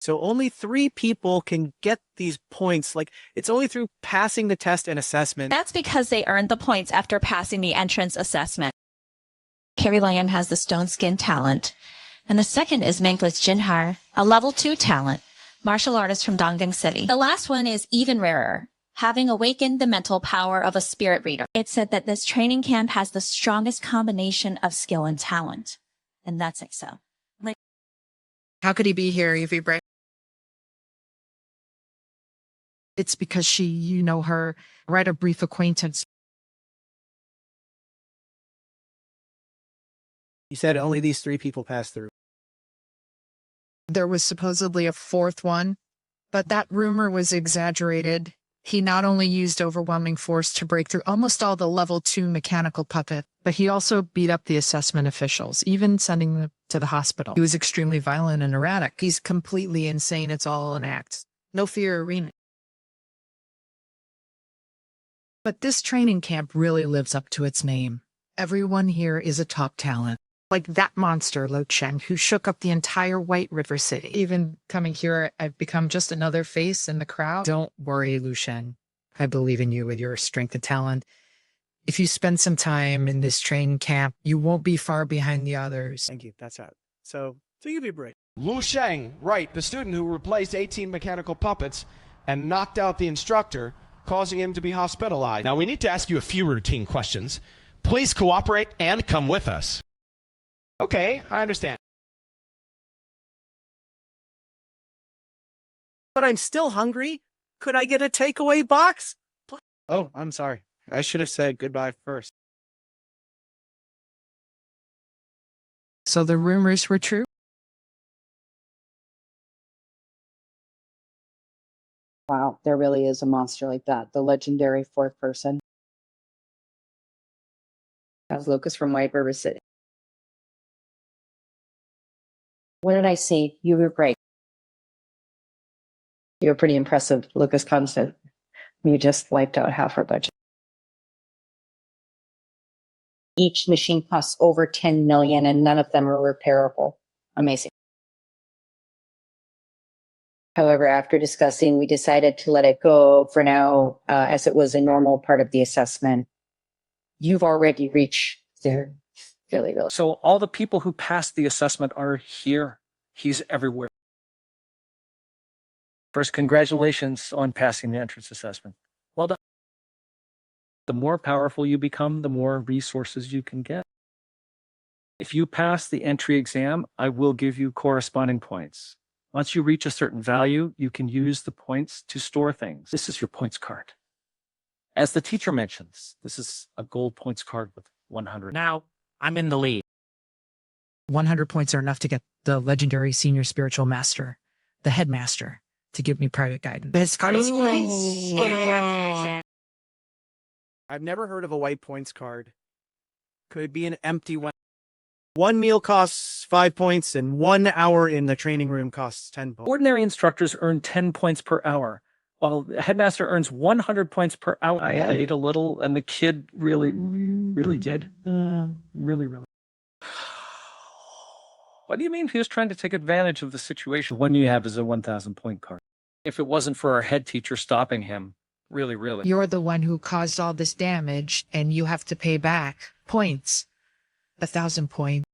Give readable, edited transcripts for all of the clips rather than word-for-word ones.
So only 3 people can get these points. Like, it's only through passing the test and assessment. That's because they earned the points after passing the entrance assessment. Carrie Lion has the stone skin talent. And the second is Menglis Jinhar, a level 2 talent, martial artist from Dongding City. The last one is even rarer, having awakened the mental power of a spirit reader. It's said that this training camp has the strongest combination of skill and talent. And that's so. How could he be here, Evie Bray? It's because she, you know her, right, a brief acquaintance. You said only these 3 people passed through. There was supposedly a 4th one, but that rumor was exaggerated. He not only used overwhelming force to break through almost all the level 2 mechanical puppet, but he also beat up the assessment officials, even sending them to the hospital. He was extremely violent and erratic. He's completely insane. It's all an act. No fear arena. But this training camp really lives up to its name. Everyone here is a top talent. Like that monster, Lo Chen, who shook up the entire White River City. Even coming here, I've become just another face in the crowd. Don't worry, Lu Shen. I believe in you with your strength and talent. If you spend some time in this training camp, you won't be far behind the others. Thank you. That's right. So you be brave. Lu Sheng, right, the student who replaced 18 mechanical puppets and knocked out the instructor, causing him to be hospitalized. Now, we need to ask you a few routine questions. Please cooperate and come with us. Okay, I understand. But I'm still hungry. Could I get a takeaway box? Oh, I'm sorry. I should have said goodbye first. So the rumors were true? Wow, there really is a monster like that. The legendary 4th person. That's Lucas from White River City. What did I see? You were great. You were pretty impressive, Lucas Constant. You just wiped out half our budget. Each machine costs over 10 million and none of them are repairable. Amazing. However, after discussing, we decided to let it go for now, as it was a normal part of the assessment. You've already reached there. Really. So all the people who passed the assessment are here. He's everywhere. First, congratulations on passing the entrance assessment. Well done. The more powerful you become, the more resources you can get. If you pass the entry exam, I will give you corresponding points. Once you reach a certain value, you can use the points to store things. This is your points card. As the teacher mentions, this is a gold points card with 100. Now, I'm in the lead. 100 points are enough to get the legendary senior spiritual master, the headmaster, to give me private guidance. I've never heard of a white points card. Could be an empty one. 1 meal costs 5 points and 1 hour in the training room costs 10 points. Ordinary instructors earn 10 points per hour, while the headmaster earns 100 points per hour. I ate a little, and the kid really did. Really. What do you mean he was trying to take advantage of the situation? The one you have is a 1,000 point card. If it wasn't for our head teacher stopping him, really. You're the one who caused all this damage, and you have to pay back points. 1,000 points.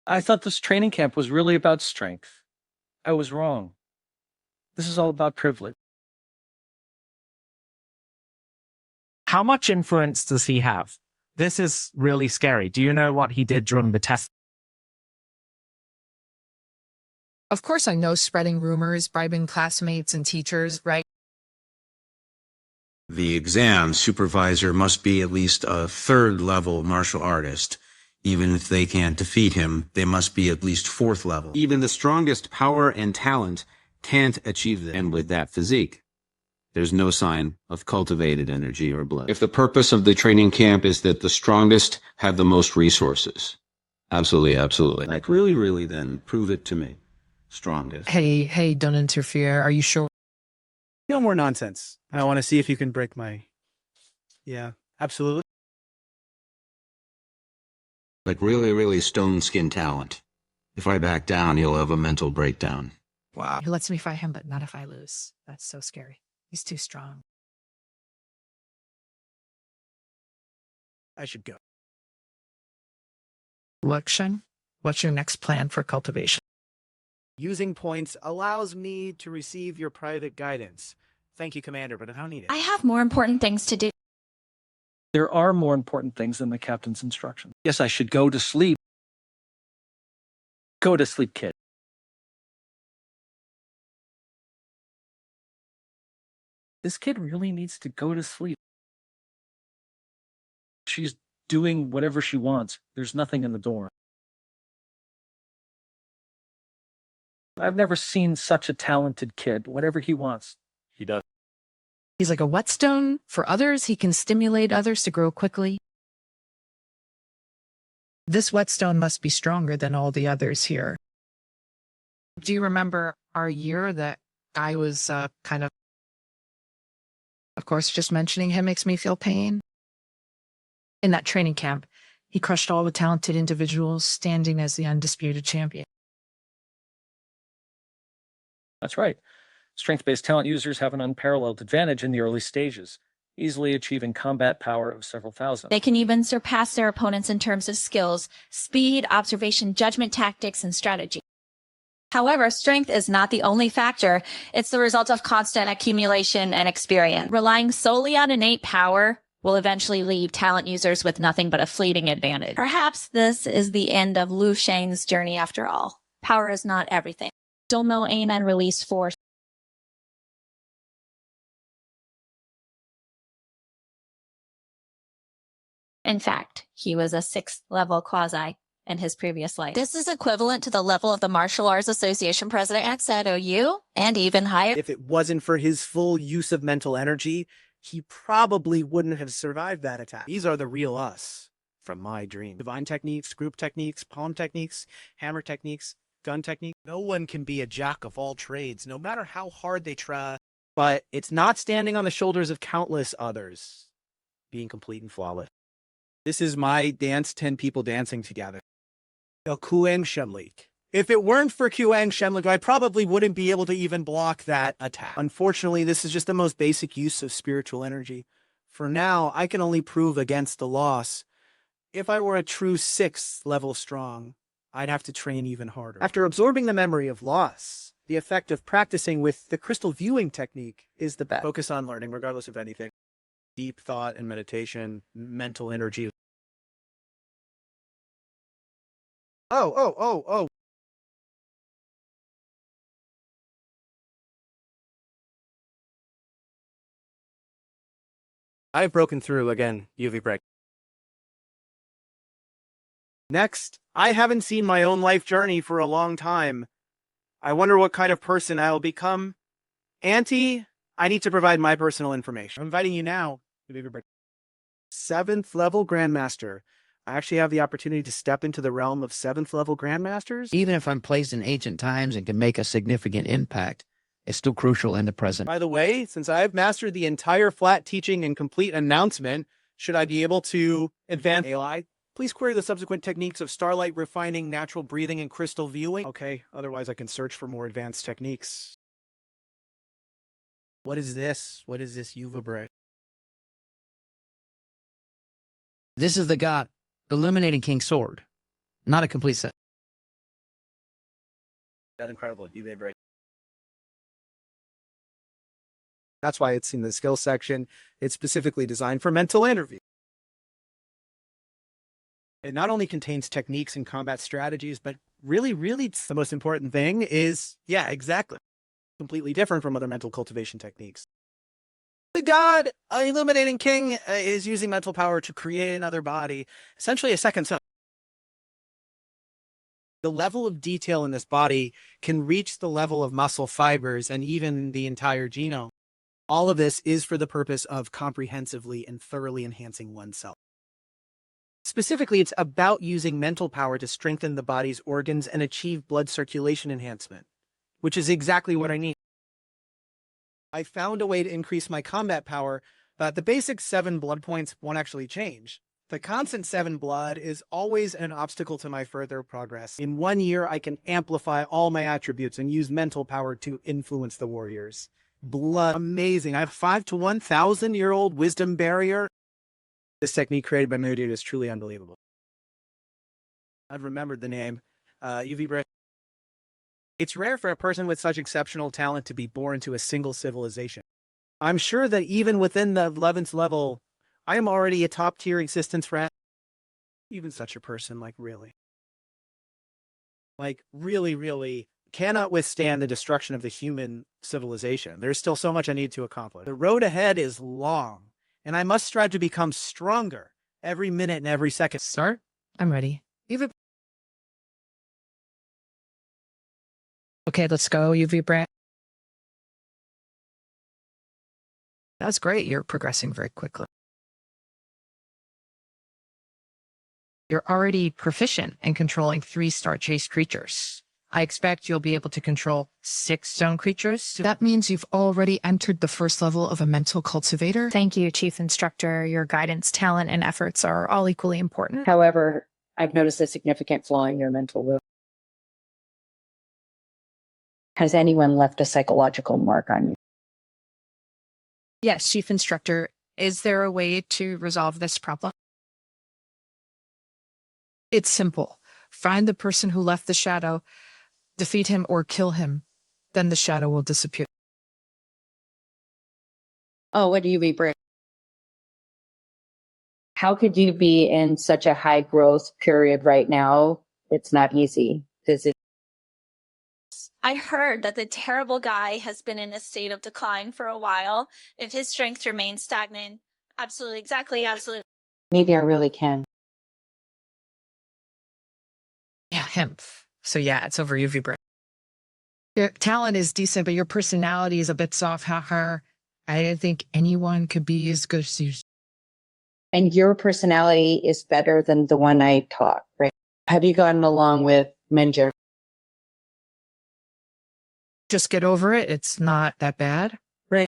I thought this training camp was really about strength. I was wrong. This is all about privilege. How much influence does he have? This is really scary. Do you know what he did during the test? Of course I know, spreading rumors, bribing classmates and teachers, right? The exam supervisor must be at least a 3rd level martial artist. Even if they can't defeat him, they must be at least 4th level. Even the strongest power and talent can't achieve that. And with that physique, there's no sign of cultivated energy or blood. If the purpose of the training camp is that the strongest have the most resources. Absolutely. Like really, then prove it to me. Strongest. Hey, don't interfere. Are you sure? No more nonsense. I want to see if you can break my... Yeah, absolutely. Like really stone skin talent. If I back down, you'll have a mental breakdown. Wow. He lets me fight him, but not if I lose. That's so scary. He's too strong. I should go. Wuxia, what's your next plan for cultivation? Using points allows me to receive your private guidance. Thank you, Commander, but I don't need it. I have more important things to do. There are more important things than the captain's instructions. Yes, I should go to sleep. Go to sleep, kid. This kid really needs to go to sleep. She's doing whatever she wants. There's nothing in the door. I've never seen such a talented kid. Whatever he wants, he does. He's like a whetstone for others. He can stimulate others to grow quickly. This whetstone must be stronger than all the others here. Do you remember our year that I was of course, just mentioning him makes me feel pain. In that training camp, he crushed all the talented individuals, standing as the undisputed champion. That's right. Strength-based talent users have an unparalleled advantage in the early stages, easily achieving combat power of several thousand. They can even surpass their opponents in terms of skills, speed, observation, judgment, tactics, and strategy. However, strength is not the only factor. It's the result of constant accumulation and experience. Relying solely on innate power will eventually leave talent users with nothing but a fleeting advantage. Perhaps this is the end of Lu Shang's journey after all. Power is not everything. Don't know aim and release force. In fact, he was a 6th level quasi in his previous life. This is equivalent to the level of the Martial Arts Association president at OU, and even higher. If it wasn't for his full use of mental energy, he probably wouldn't have survived that attack. These are the real us from my dream. Divine techniques, group techniques, palm techniques, hammer techniques, gun technique. No one can be a jack of all trades, no matter how hard they try. But it's not standing on the shoulders of countless others, being complete and flawless. This is my dance, 10 people dancing together. Xuanhuan. If it weren't for Xuanhuan, I probably wouldn't be able to even block that attack. Unfortunately, this is just the most basic use of spiritual energy. For now, I can only prove against the loss. If I were a true 6th level strong, I'd have to train even harder. After absorbing the memory of loss, the effect of practicing with the crystal viewing technique is the best. Focus on learning regardless of anything. Deep thought and meditation, mental energy. Oh. I've broken through again, UV break. Next, I haven't seen my own life journey for a long time. I wonder what kind of person I'll become. Auntie, I need to provide my personal information. I'm inviting you now, UV break. 7th level Grandmaster. I actually have the opportunity to step into the realm of 7th level Grandmasters. Even if I'm placed in ancient times and can make a significant impact, it's still crucial in the present. By the way, since I've mastered the entire flat teaching and complete announcement, should I be able to advance AI? Please query the subsequent techniques of starlight refining, natural breathing, and crystal viewing. Okay, otherwise I can search for more advanced techniques. What is this? What is this Yuva break? This is the god, Illuminating King Sword. Not a complete set. That's incredible. Yuva break. That's why it's in the skill section. It's specifically designed for mental interview. It not only contains techniques and combat strategies, but really, the most important thing is, yeah, exactly. Completely different from other mental cultivation techniques. The god, Illuminating King, is using mental power to create another body, essentially a second self. The level of detail in this body can reach the level of muscle fibers and even the entire genome. All of this is for the purpose of comprehensively and thoroughly enhancing oneself. Specifically, it's about using mental power to strengthen the body's organs and achieve blood circulation enhancement, which is exactly what I need. I found a way to increase my combat power, but the basic 7 blood points won't actually change. The constant 7 blood is always an obstacle to my further progress. In 1 year, I can amplify all my attributes and use mental power to influence the warriors. Blood, amazing. I have 5 to 1,000-year-old wisdom barrier. This technique created by my dude is truly unbelievable. I've remembered the name. UV Breath. It's rare for a person with such exceptional talent to be born to a single civilization. I'm sure that even within the 11th level, I am already a top-tier existence for even such a person, really, really cannot withstand the destruction of the human civilization. There's still so much I need to accomplish. The road ahead is long, and I must strive to become stronger every minute and every second. Start? I'm ready. Okay, let's go, UV Brand. That's great. You're progressing very quickly. You're already proficient in controlling 3 star-chased creatures. I expect you'll be able to control 6 stone creatures. That means you've already entered the first level of a mental cultivator. Thank you, Chief Instructor. Your guidance, talent, and efforts are all equally important. However, I've noticed a significant flaw in your mental will. Has anyone left a psychological mark on you? Yes, Chief Instructor. Is there a way to resolve this problem? It's simple. Find the person who left the shadow, defeat him or kill him. Then the shadow will disappear. Oh, what do you be? How could you be in such a high growth period right now? It's not easy. I heard that the terrible guy has been in a state of decline for a while. If his strength remains stagnant, absolutely. Maybe I really can. Yeah, him. So yeah, it's over UV Break. Your talent is decent, but your personality is a bit soft. Haha. I didn't think anyone could be as good as you. And your personality is better than the one I taught, right? Have you gotten along with Menjer? Just get over it. It's not that bad. Right.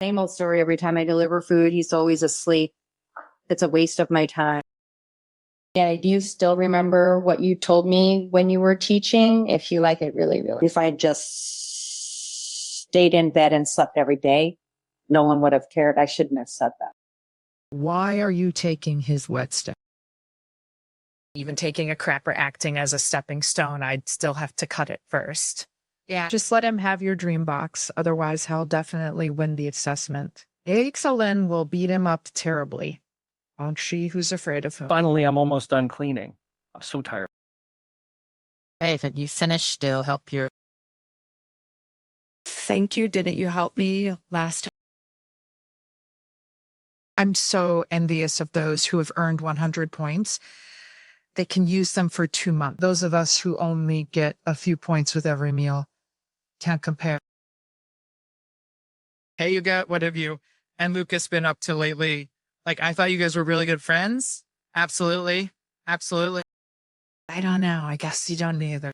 Same old story. Every time I deliver food, he's always asleep. It's a waste of my time. Yeah, do you still remember what you told me when you were teaching? If you like it really. If I just stayed in bed and slept every day, no one would have cared. I shouldn't have said that. Why are you taking his wet step? Even taking a crap or acting as a stepping stone, I'd still have to cut it first. Yeah, just let him have your dream box. Otherwise, he'll definitely win the assessment. Xianxia will beat him up terribly. Won't she? Who's afraid of him? Finally, I'm almost done cleaning. I'm so tired. Hey, if you finish, still help you. Thank you. Didn't you help me last time? I'm so envious of those who have earned 100 points. They can use them for 2 months. Those of us who only get a few points with every meal can't compare. Hey, you got what have you and Lucas been up to lately? I thought you guys were really good friends. Absolutely. Absolutely. I don't know. I guess you don't either.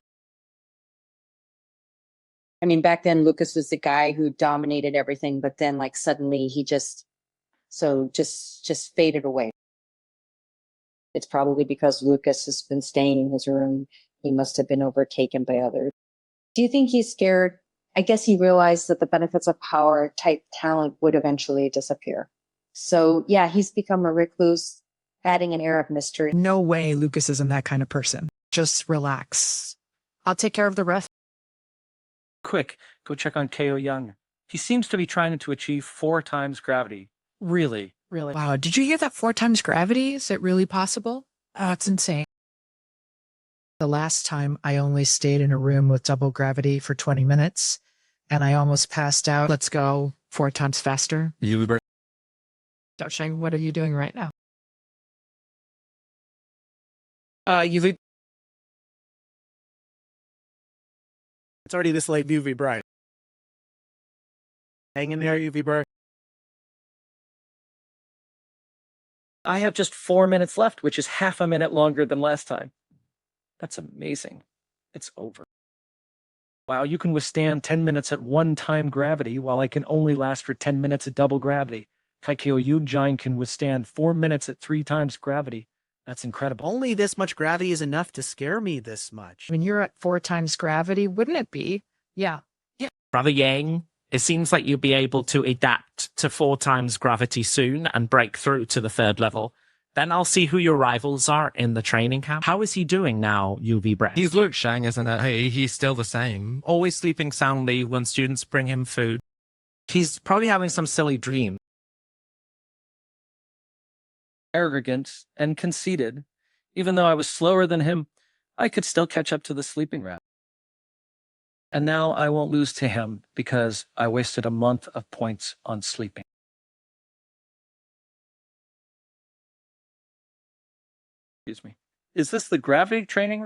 I mean, back then, Lucas was the guy who dominated everything, but then suddenly he just faded away. It's probably because Lucas has been staying in his room. He must have been overtaken by others. Do you think he's scared? I guess he realized that the benefits of power type talent would eventually disappear. So yeah, he's become a recluse, adding an air of mystery. No way Lucas isn't that kind of person. Just relax. I'll take care of the rest. Quick, go check on Ko Young. He seems to be trying to achieve 4 times gravity. Really? Wow, did you hear that 4 times gravity? Is it really possible? Oh, it's insane. The last time I only stayed in a room with double gravity for 20 minutes, and I almost passed out. Let's go 4 times faster. Dasheng, what are you doing right now? UV. It's already this late, UV Bright. Hang in there, UV Bright. I have just 4 minutes left, which is half a minute longer than last time. That's amazing. It's over. Wow, you can withstand 10 minutes at 1 time gravity, while I can only last for 10 minutes at double gravity. Kaikyo Yujine can withstand 4 minutes at 3 times gravity. That's incredible. Only this much gravity is enough to scare me this much. When you're at 4 times gravity, wouldn't it be? Yeah. Brother Yang, it seems like you'll be able to adapt to 4 times gravity soon and break through to the 3rd level. Then I'll see who your rivals are in the training camp. How is he doing now, UV Breath? He's Wuxia, isn't it? Hey, he's still the same. Always sleeping soundly when students bring him food. He's probably having some silly dream. Arrogant and conceited. Even though I was slower than him, I could still catch up to the sleeping rat. And now I won't lose to him because I wasted a month of points on sleeping. Excuse me. Is this the gravity training?